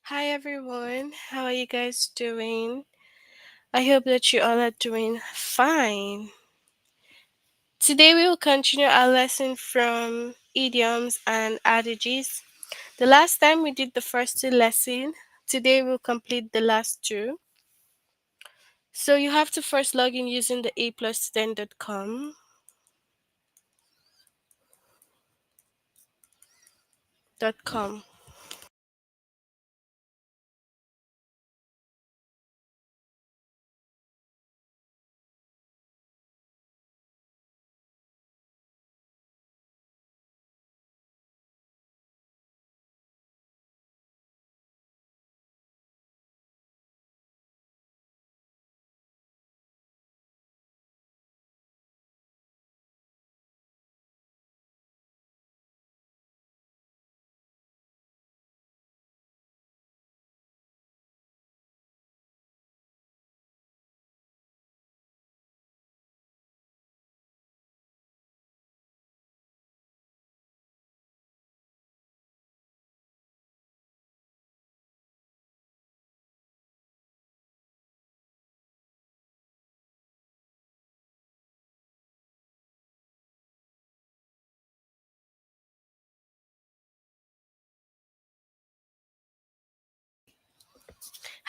Hi everyone, how are you guys doing? I hope that you all are doing fine. Today we will continue our lesson from idioms and adages. The last time we did the first two lessons, today we'll complete the last two. So you have to first log in using the aplusstudent.com. .com.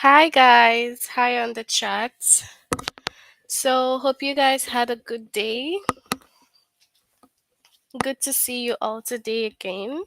Hi guys, hi on the chat. So hope you guys had a good day. Good to see you all today again.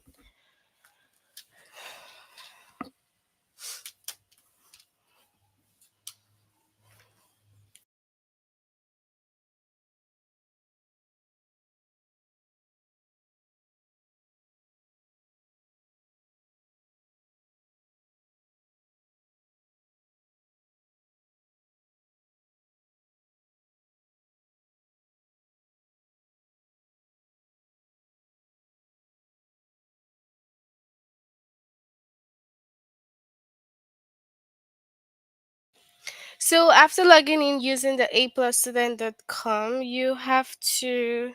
So after logging in using the aplusstudent.com, you have to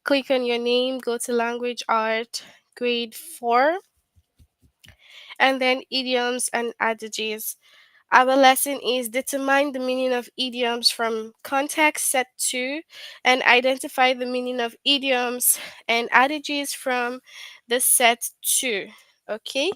click on your name, go to language art, grade 4, and then idioms and adages. Our lesson is determine the meaning of idioms from context set 2 and identify the meaning of idioms and adages from the set 2. Okay?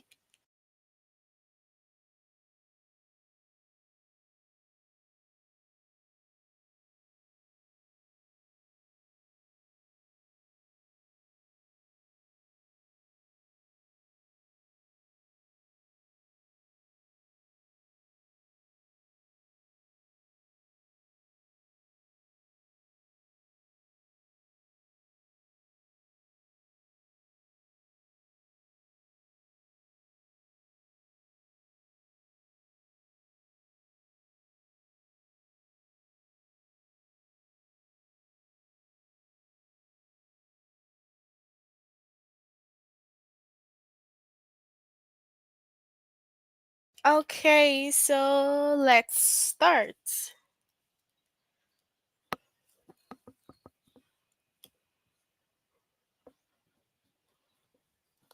Okay, so let's start.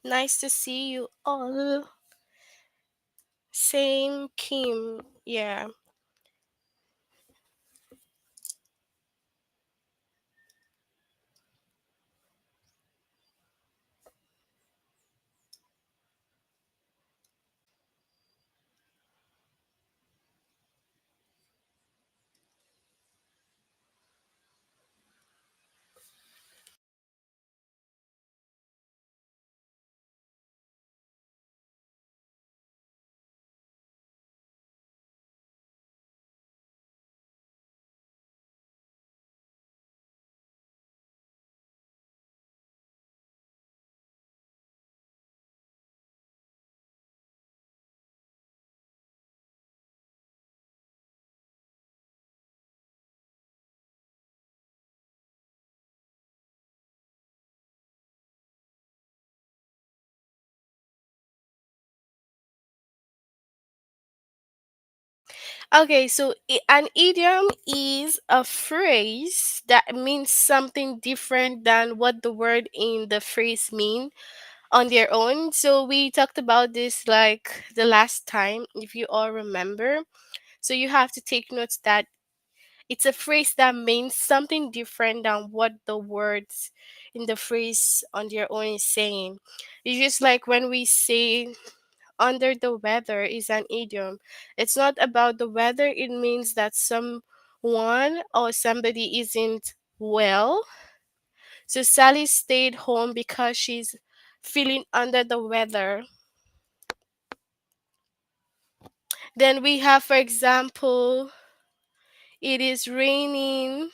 Nice to see you all. Same Kim. Yeah. Okay, so an idiom is a phrase that means something different than what the word in the phrase mean, on their own. So we talked about this like the last time, if you all remember. So you have to take notes that it's a phrase that means something different than what the words in the phrase on their own is saying. It's just like when we say under the weather is an idiom. It's not about the weather, it means that someone or somebody isn't well. So Sally stayed home because she's feeling under the weather. Then we have, for example, it is raining.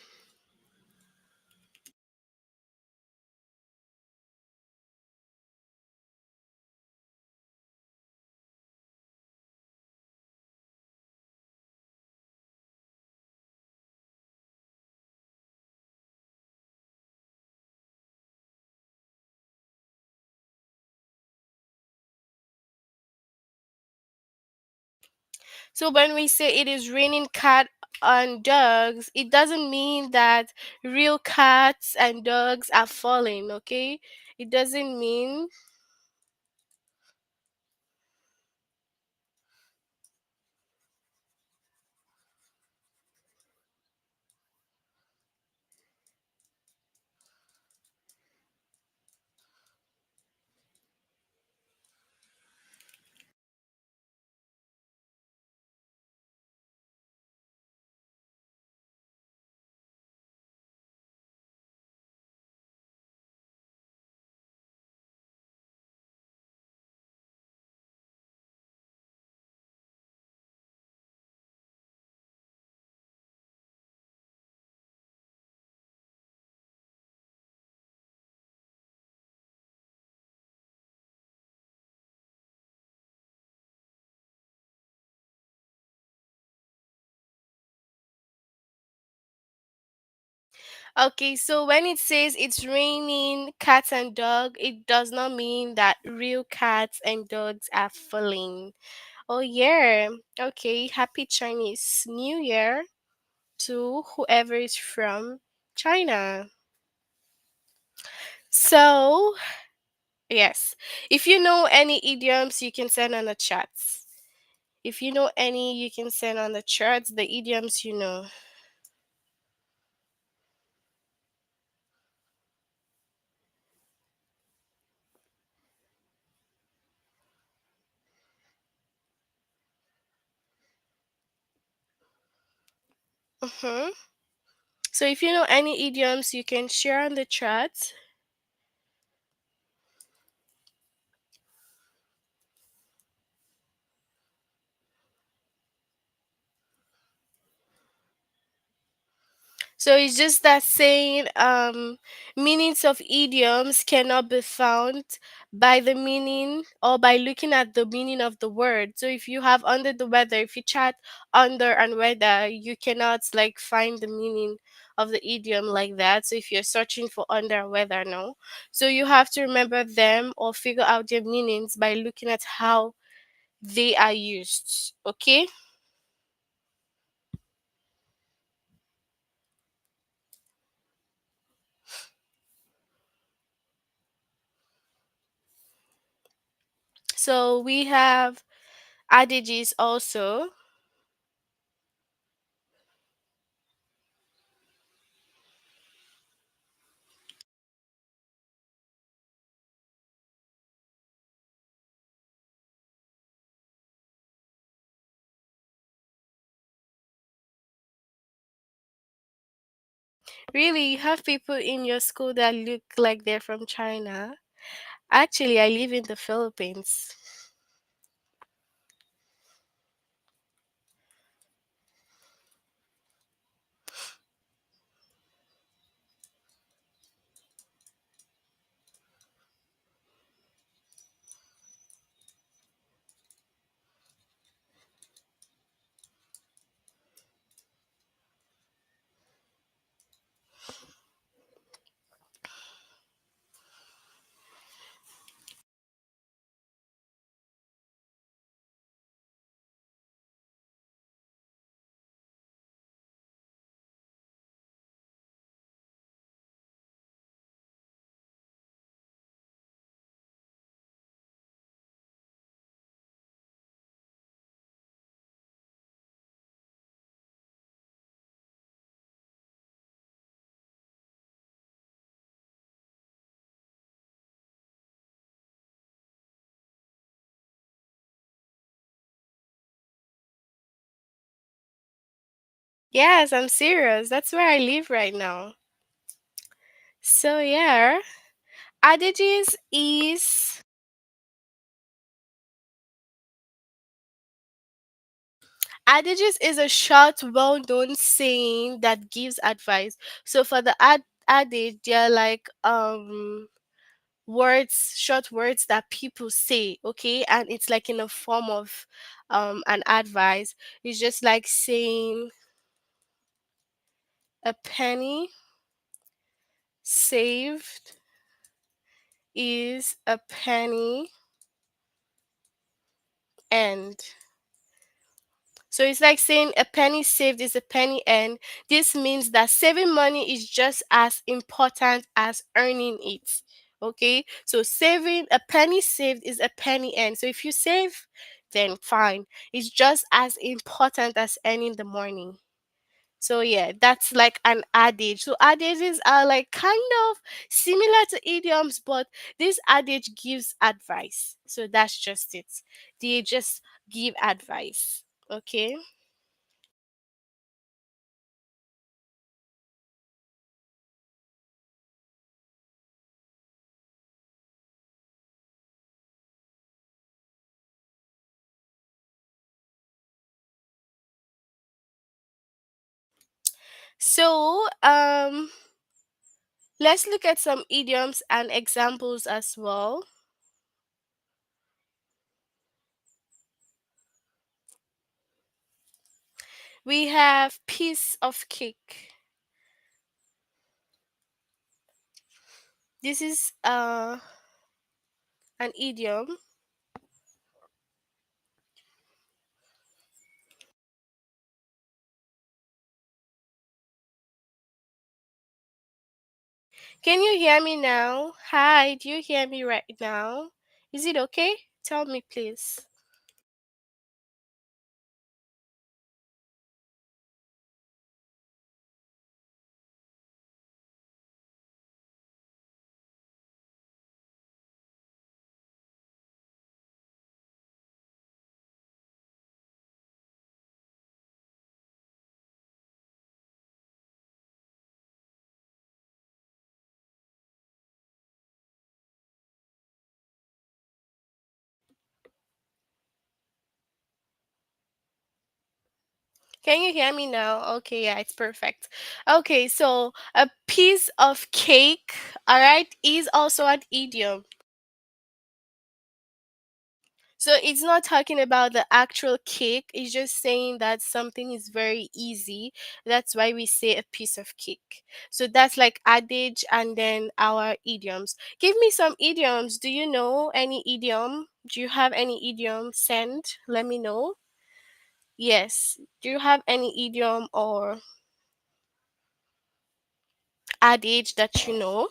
So when we say it is raining cat and dogs, it doesn't mean that real cats and dogs are falling, okay? It doesn't mean. Okay, so when it says it's raining cats and dog, it does not mean that real cats and dogs are falling. Oh yeah. Okay, happy Chinese New Year to whoever is from China. So, yes. If you know any idioms, you can send on the chats. If you know any, you can send on the chats the idioms you know. Mm-hmm. So if you know any idioms, you can share on the chat. So it's just that saying meanings of idioms cannot be found by the meaning or by looking at the meaning of the word. So if you have under the weather, if you chat under and weather, you cannot like find the meaning of the idiom like that. So if you're searching for under and weather, no. So you have to remember them or figure out their meanings by looking at how they are used. Okay? So we have adages also. Really, you have people in your school that look like they're from China? Actually, I live in the Philippines. Yes, I'm serious. That's where I live right now. So yeah, adages is adages is a short, well-known saying that gives advice. So for the adage, they're like words, short words that people say, okay, and it's like in a form of an advice. It's just like saying a penny saved is a penny and so it's like saying a penny saved is a penny earned. This means that saving money is just as important as earning it. Okay, so saving a penny saved is a penny earned. So if you save, then fine. It's just as important as earning the money. So yeah, that's like an adage. So adages are like kind of similar to idioms, but this adage gives advice. So that's just it. They just give advice. Okay. So let's look at some idioms and examples as well. We have piece of cake. This is an idiom. Can you hear me now? Hi, do you hear me right now? Is it okay? Tell me please. Can you hear me now? Okay, yeah, it's perfect. Okay, so a piece of cake, all right, is also an idiom. So it's not talking about the actual cake, it's just saying that something is very easy. That's why we say a piece of cake. So that's like adage and then our idioms. Give me some idioms. Do you know any idiom? Do you have any idiom? Send, let me know. Yes. Do you have any idiom or adage that you know?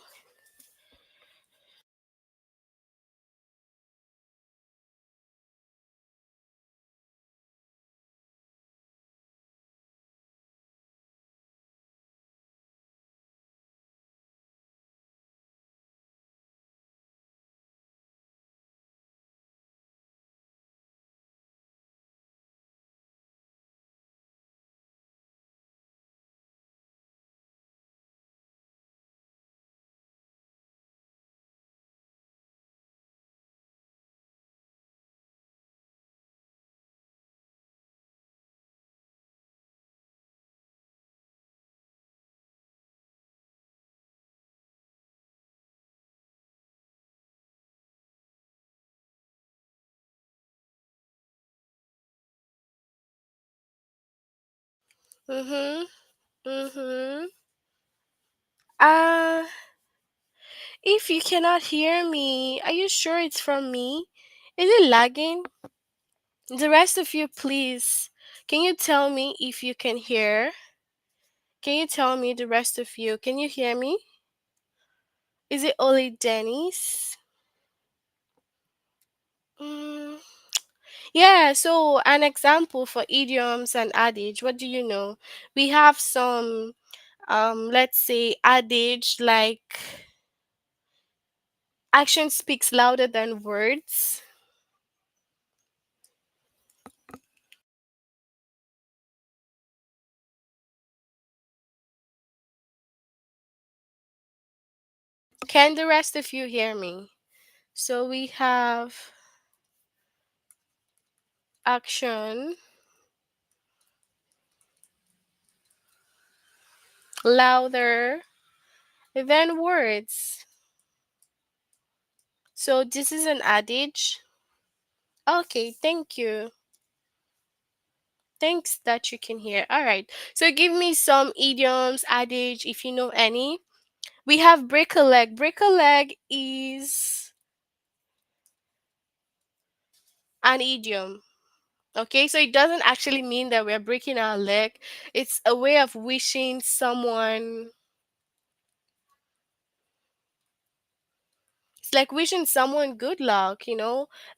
Mm-hmm. Mm-hmm. Uh if you cannot hear me, are you sure it's from me? Is it lagging? The rest of you, please, can you tell me if you can hear? Can you tell me the rest of you? Can you hear me? Is it only Dennis? Mm. Yeah, so an example for idioms and adage, what do you know? We have some, let's say, adage like action speaks louder than words. Can the rest of you hear me? So we have action, louder, than words. So this is an adage. Okay, thank you. Thanks that you can hear. All right. So give me some idioms, adage, if you know any. We have break a leg. Break a leg is an idiom. Okay, so it doesn't actually mean that we're breaking our leg. It's a way of wishing someone, it's like wishing someone good luck.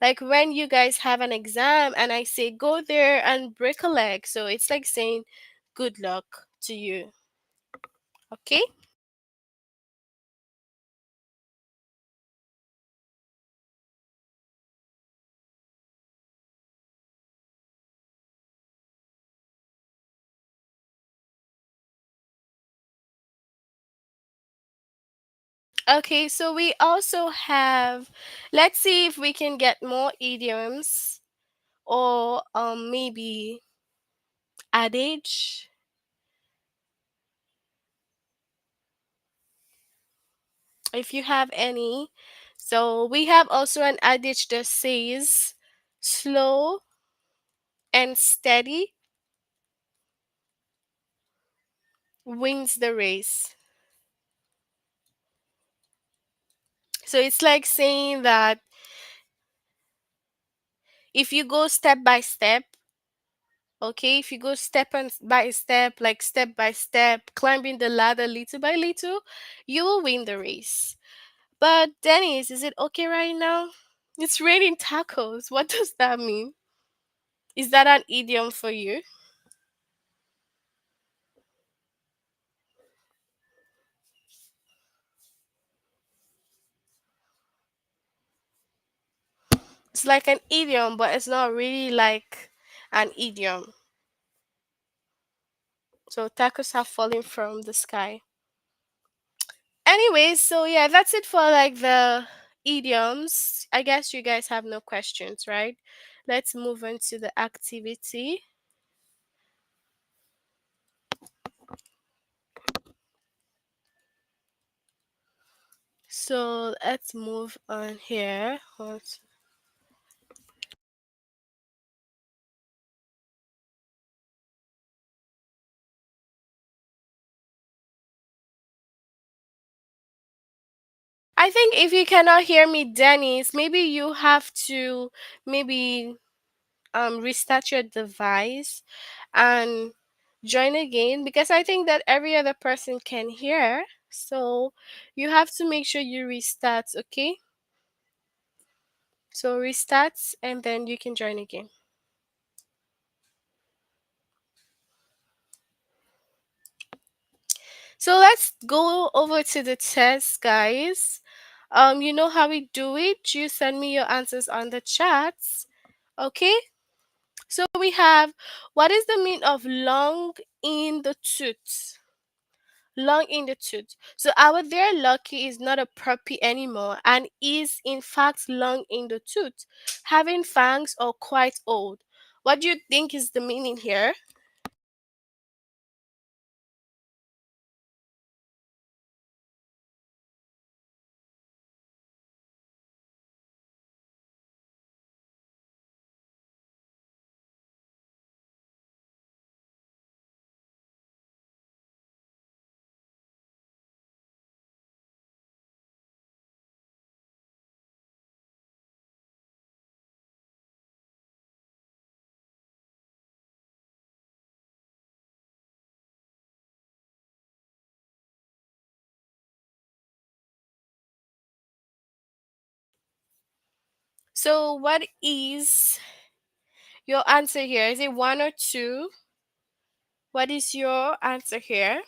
Like when you guys have an exam and I say go there and break a leg. So it's like saying good luck to you. Okay? Okay, so we also have, let's see if we can get more idioms or maybe adage if you have any. So we have also an adage that says slow and steady wins the race. So it's like saying that if you go step by step, okay, if you go by step, like step by step, climbing the ladder little by little, you will win the race. But Dennis, is it okay right now? It's raining tacos. What does that mean? Is that an idiom for you? It's like an idiom, but it's not really like an idiom. So tacos have fallen from the sky. Anyways, so yeah, that's it for like the idioms. I guess you guys have no questions, right? Let's move on to the activity. So let's move on here. I think if you cannot hear me, Dennis, maybe you have to maybe restart your device and join again because I think that every other person can hear. So you have to make sure you restart, okay? So restart and then you can join again. So let's go over to the test, guys. You know how we do it. You send me your answers on the chats. Okay? So we have, what is the meaning of long in the tooth? Long in the tooth. So our dear Lucky is not a puppy anymore and is in fact long in the tooth, having fangs or quite old. What do you think is the meaning here? So what is your answer here? Is it one or two? What is your answer here?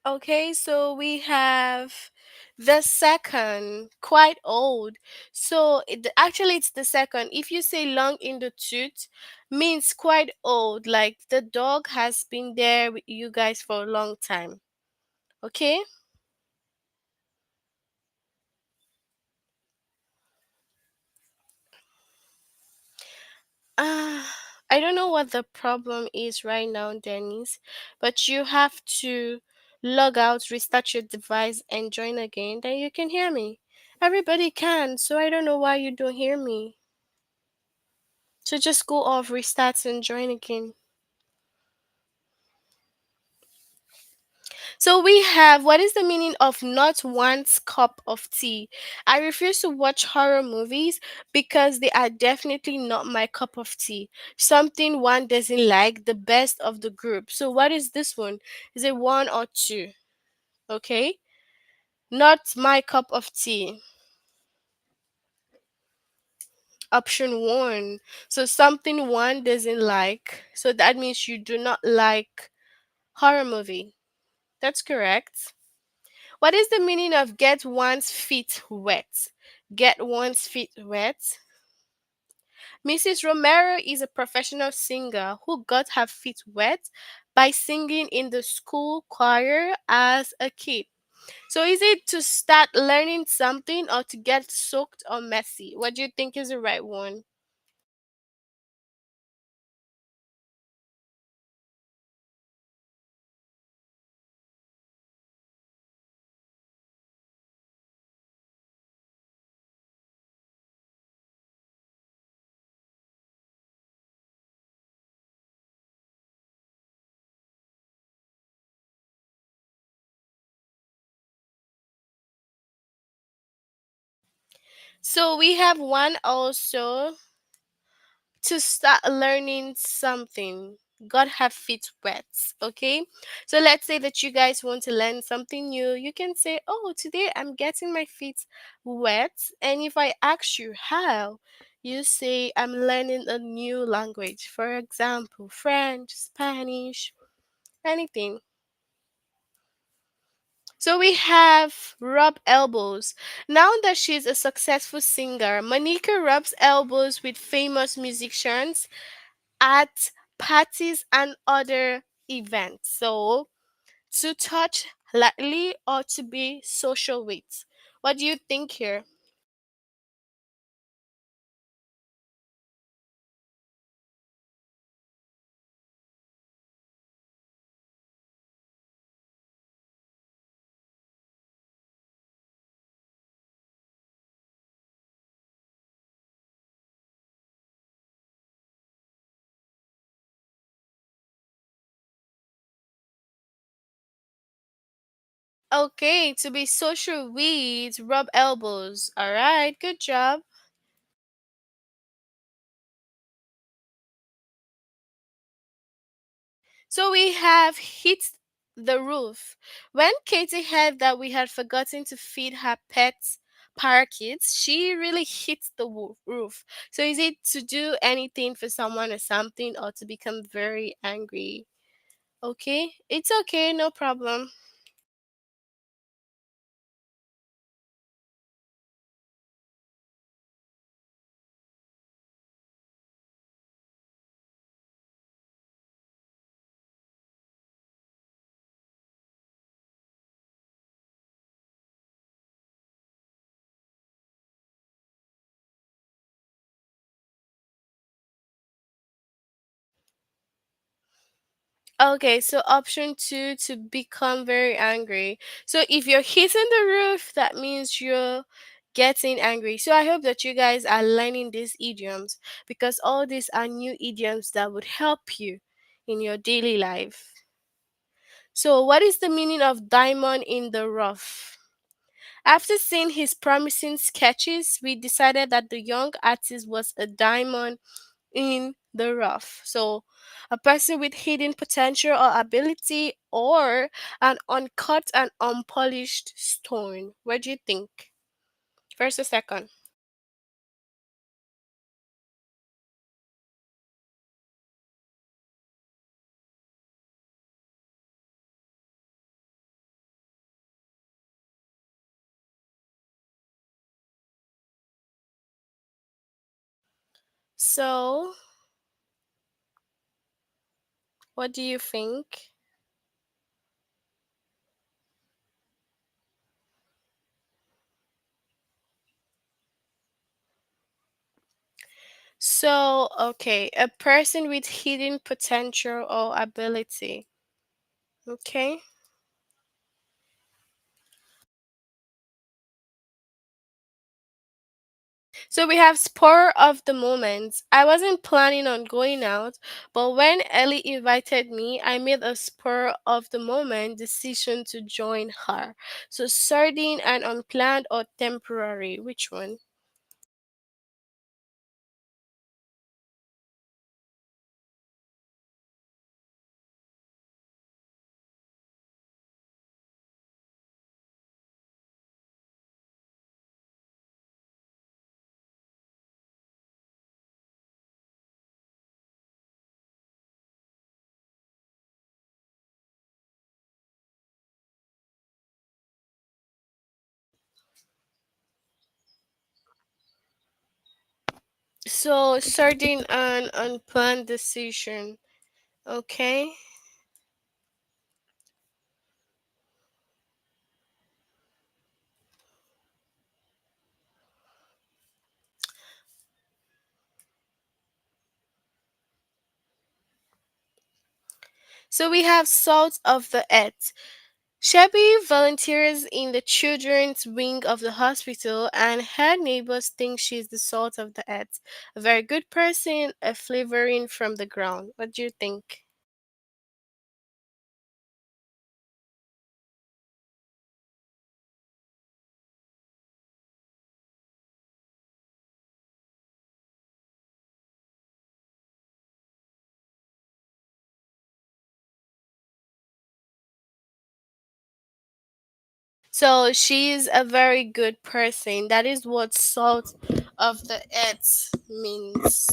Okay, so we have the second, quite old. So actually, it's the second. If you say long in the tooth, means quite old. Like the dog has been there with you guys for a long time. Okay. I don't know what the problem is right now, Dennis, but you have to log out, restart your device, and join again. Then you can hear me. Everybody can, so I don't know why you don't hear me. So just go off, restart, and join again. So we have, what is the meaning of not one's cup of tea? I refuse to watch horror movies because they are definitely not my cup of tea. Something one doesn't like, the best of the group. So what is this one? Is it one or two? Okay. Not my cup of tea. Option one. So something one doesn't like. So that means you do not like horror movie. That's correct. What is the meaning of get one's feet wet? Get one's feet wet. Mrs. Romero is a professional singer who got her feet wet by singing in the school choir as a kid. So is it to start learning something or to get soaked or messy? What do you think is the right one? So we have one also to start learning something. God have feet wet. Okay. So let's say that you guys want to learn something new. You can say, oh, today I'm getting my feet wet. And if I ask you how, you say, I'm learning a new language. For example, French, Spanish, anything. So we have rub elbows. Now that she's a successful singer, Monica rubs elbows with famous musicians at parties and other events. So, to touch lightly or to be social with. What do you think here? Okay, to be social with, rub elbows. All right, good job. So we have hit the roof. When Katie heard that we had forgotten to feed her pet parakeets, she really hit the roof. So is it to do anything for someone or something or to become very angry? Okay, it's okay, no problem. Okay, so option two, to become very angry. So if you're hitting the roof, that means you're getting angry. So I hope that you guys are learning these idioms because all these are new idioms that would help you in your daily life. So, what is the meaning of diamond in the rough? After seeing his promising sketches, we decided that the young artist was a diamond in the rough. So, a person with hidden potential or ability, or an uncut and unpolished stone. What do you think? First or second? So, what do you think? So, okay, a person with hidden potential or ability. Okay. So we have spur of the moment. I wasn't planning on going out, but when Ellie invited me, I made a spur of the moment decision to join her. So sudden and unplanned or temporary, which one? So sudden and unplanned decision. Okay. So we have salt of the earth. Shelby volunteers in the children's wing of the hospital, and her neighbors think she's the salt of the earth. A very good person, a flavoring from the ground. What do you think? So she's a very good person. That is what salt of the earth means.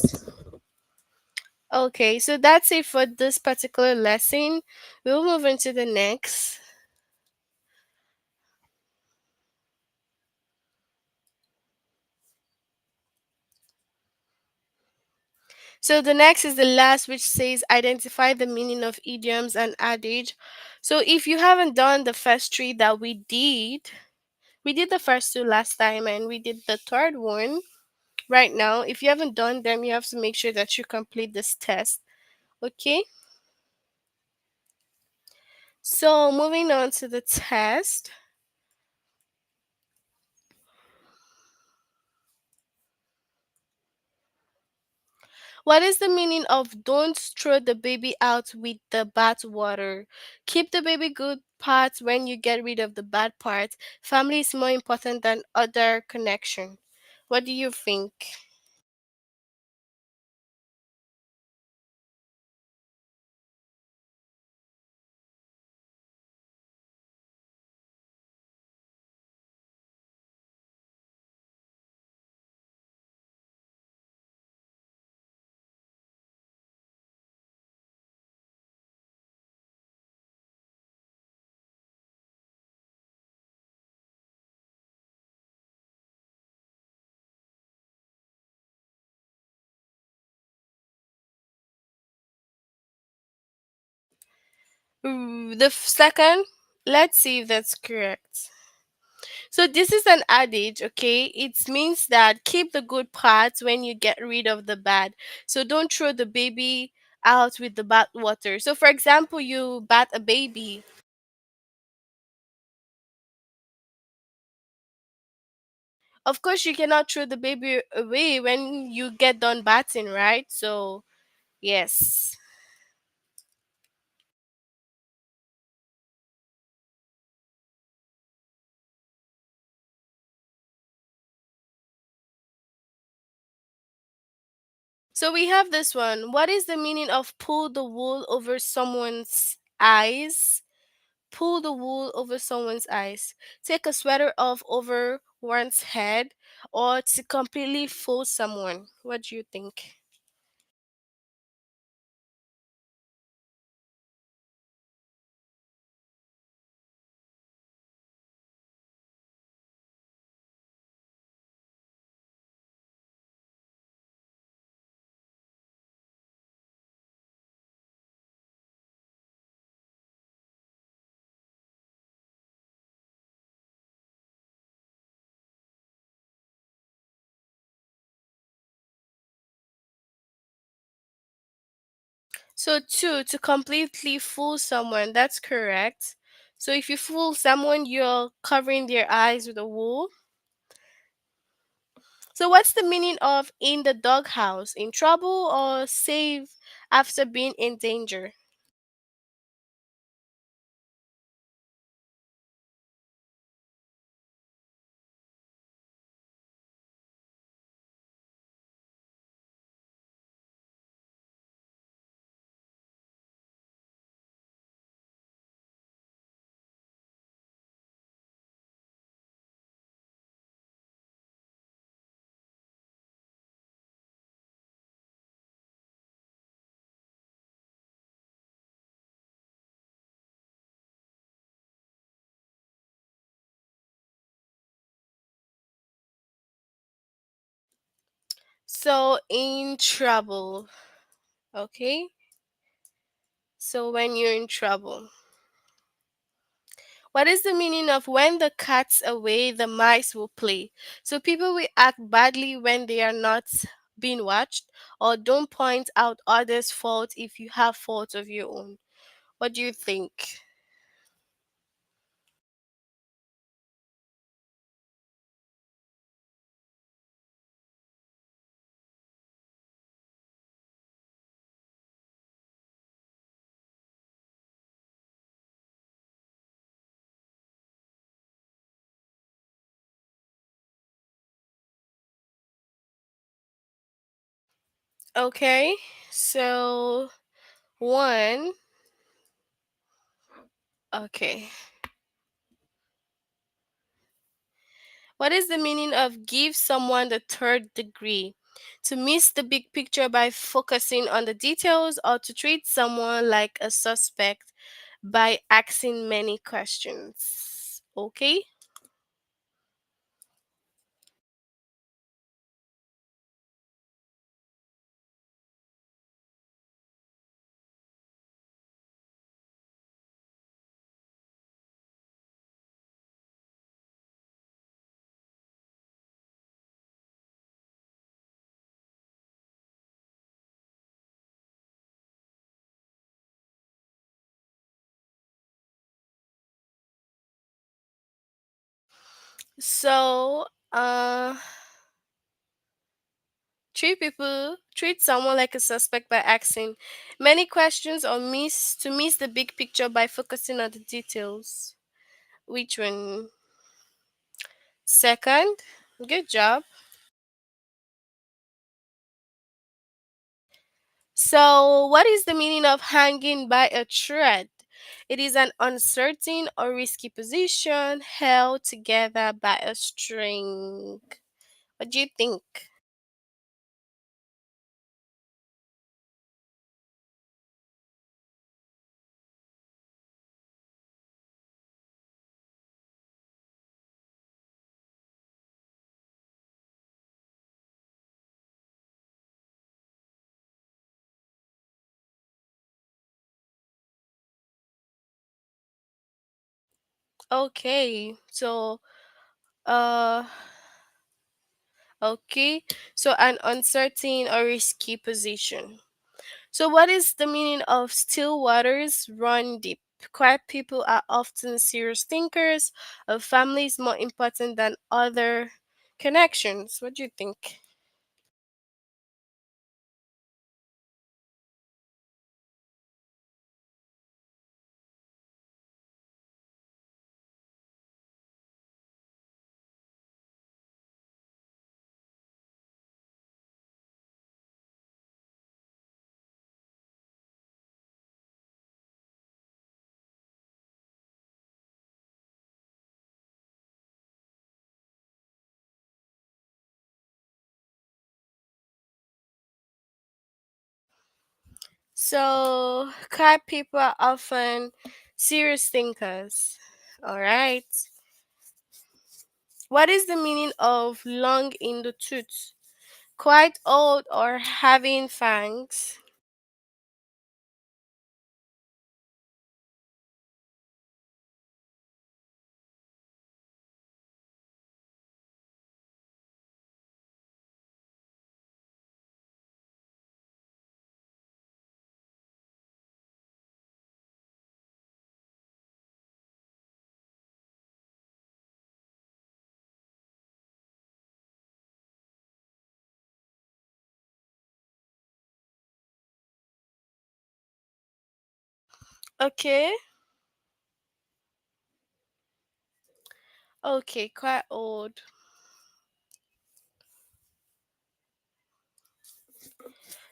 Okay, so that's it for this particular lesson. We'll move into the next. So the next is the last, which says identify the meaning of idioms and adage. So if you haven't done the first three that we did the first two last time and we did the third one right now. If you haven't done them, you have to make sure that you complete this test. Okay? So moving on to the test. What is the meaning of don't throw the baby out with the bath water? Keep the baby good parts when you get rid of the bad parts. Family is more important than other connection. What do you think? Second, let's see if that's correct. So this is an adage, okay? It means that keep the good parts when you get rid of the bad. So don't throw the baby out with the bad water. So for example, you bat a baby. Of course, you cannot throw the baby away when you get done batting, right? So, yes. So we have this one. What is the meaning of pull the wool over someone's eyes? Pull the wool over someone's eyes. Take a sweater off over one's head or to completely fool someone. What do you think? So two, to completely fool someone. That's correct. So if you fool someone, you're covering their eyes with a wool. So what's the meaning of in the doghouse? In trouble or safe after being in danger? So in trouble. Okay? So when you're in trouble. What is the meaning of when the cat's away, the mice will play? So people will act badly when they are not being watched, or don't point out others' fault if you have fault of your own. What do you think? Okay, so one. Okay. What is the meaning of give someone the third degree? To miss the big picture by focusing on the details, or to treat someone like a suspect by asking many questions. Okay? So, treat someone like a suspect by asking many questions, or miss the big picture by focusing on the details. Which one? Second. Good job. So, what is the meaning of hanging by a thread? It is an uncertain or risky position held together by a string. What do you think? Okay, so uh okay, so an uncertain or risky position. So what is the meaning of still waters run deep? Quiet people are often serious thinkers. A family is more important than other connections. What do you think? So, quiet people are often serious thinkers. All right. What is the meaning of long in the tooth? Quite old or having fangs? Okay. Okay, quite old.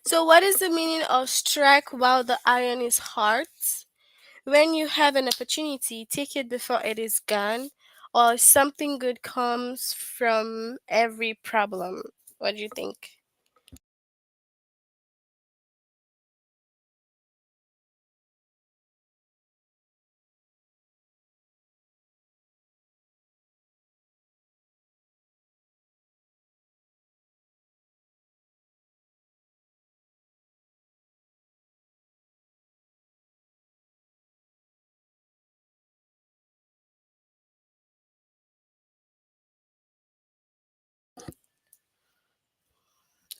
So, what is the meaning of strike while the iron is hot? When you have an opportunity, take it before it is gone, or something good comes from every problem. What do you think?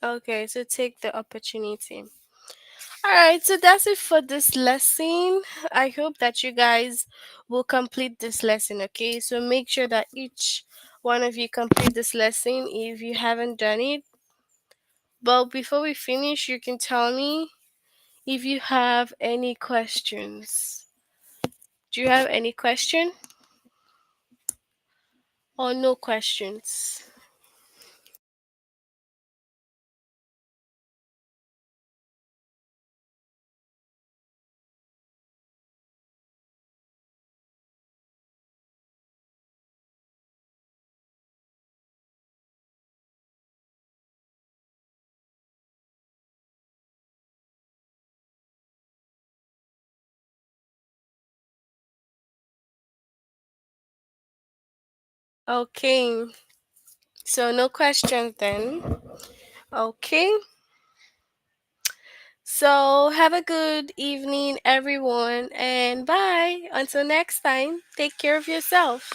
Okay, so take the opportunity. All right, so that's it for this lesson. I hope that you guys will complete this lesson, okay? So make sure that each one of you complete this lesson if you haven't done it. But before we finish, you can tell me if you have any questions. Do you have any question or no questions? Okay, so no questions then. Okay, so have a good evening, everyone, and bye. Until next time, take care of yourself.